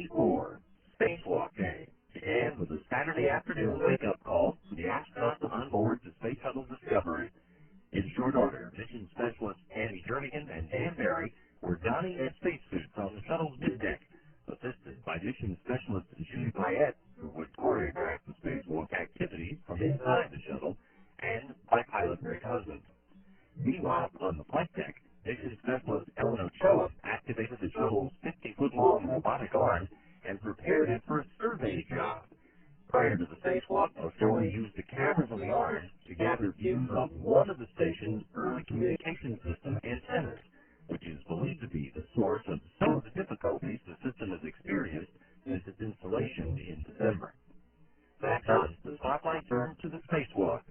Day 4, Spacewalk Day, began with a Saturday afternoon wake-up call for the astronauts on board the Space Shuttle Discovery. In short order, mission specialists Andy Jernigan and Dan Barry were donning their spacesuits on the shuttle's middeck, assisted by mission specialist Judy Payette, who would choreograph the spacewalk activities from inside the shuttle, and by pilot Rick Husband. Meanwhile, on the flight deck, mission specialist Ochoa activated the shuttle's 50-foot-long robotic arm and prepared it for a survey job. Prior to the spacewalk, Ochoa used the cameras on the arm to gather views of one of the station's early communication system antennas, which is believed to be the source of some of the difficulties the system has experienced since its installation in December. That done, the spotlight turned to the spacewalk,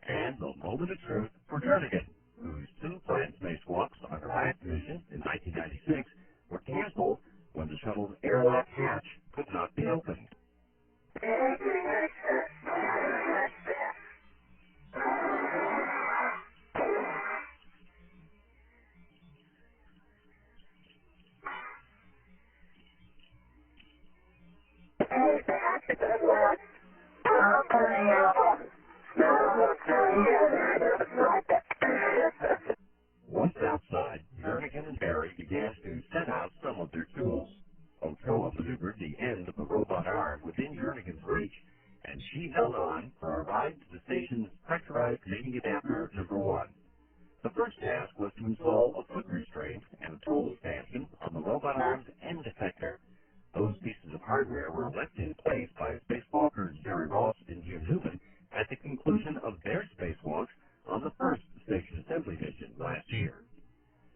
and the moment of truth for Jernigan, whose two planned spacewalks on her last mission in 1996 were canceled when the shuttle's airlock hatch could not be opened. Once outside, Jernigan and Barry began to set out some of their tools. Ochoa maneuvered the end of the robot arm within Jernigan's reach, and she held on for a ride to the station's pressurized mating adapter number 1. The first task was to install a foot restraint and a tool stanchion on the robot arm's end effector. Those pieces of hardware were left in place by spacewalkers Jerry Ross and Jim Newman at the conclusion of their spacewalks on the first station assembly mission last year.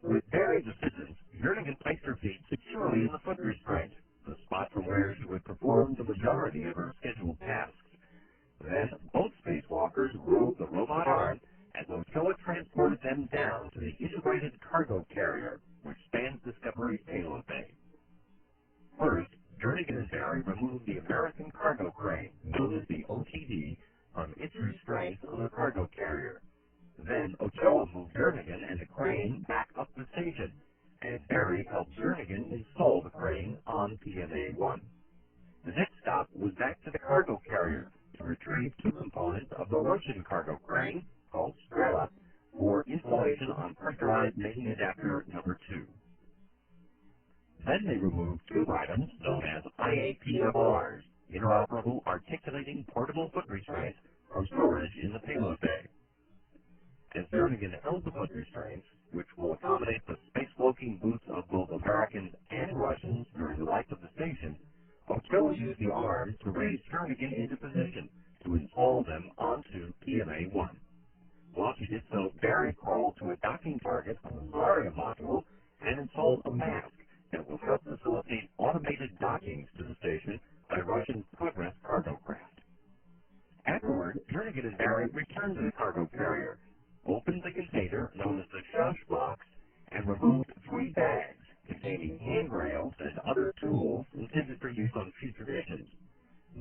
With Barry's assistance, Jernigan placed her feet securely in the foot restraint, the spot from where she would perform the majority of her scheduled tasks. Then, both spacewalkers rode the robot arm as Ochoa transported them down to the integrated cargo carrier, which spans Discovery's payload bay. First, Jernigan and Barry removed the American cargo crane, known as the OTD, from its restraints on the cargo carrier. Then Ochoa moved Jernigan and the crane back up the station, and Barry helped Jernigan install the crane on PMA-1. The next stop was back to the cargo carrier to retrieve two components of the Russian cargo crane, called Strela, for installation on pressurized mating adapter number 2. Then they removed two items known as IAPMRs, interoperable articulating portable foot restraints, from storage in the payload bay. As Jernigan held the foot restraints, which will accommodate the spacewalking boots of both Americans and Russians during the life of the station, Ochoa used the arms to raise Jernigan into position to install them onto PMA-1. While she did so, Barry crawled to a docking target on the Zarya module and installed a mask that will help facilitate automated dockings to the station by Russian Progress cargo craft. Afterward, Jernigan and Barry returned to the cargo carrier, opened the container known as the shush box, and removed 3 bags containing handrails and other tools intended for use on future missions.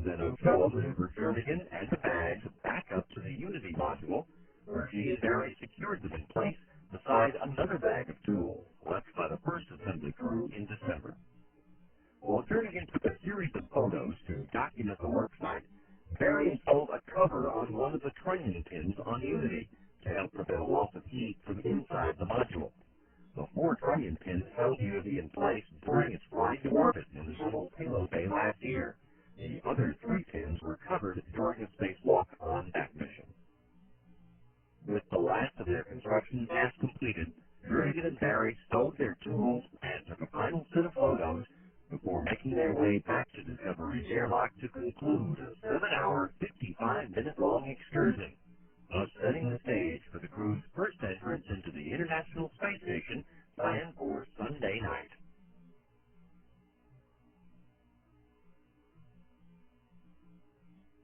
Then Ochoa maneuvered Jernigan and the bags back up to the Unity module, where she and Barry secured them in place beside another bag of tools left by the first assembly crew in December. While Jernigan took a series of photos to document the worksite, Barry installed a cover on one of the trunnion pins on Unity to help prevent loss of heat from inside the module. The 4 trunnion pins held Unity in place during its flight to orbit in the shuttle's payload bay last year. The other 3 pins were covered during a spacewalk on that mission. With the last of their construction tasks completed, Jernigan and Barry stowed their tools and took a final set of photos before making their way back to Discovery's airlock to conclude a 7-hour, 55-minute-long excursion, thus setting the stage for the crew's first entrance into the International Space Station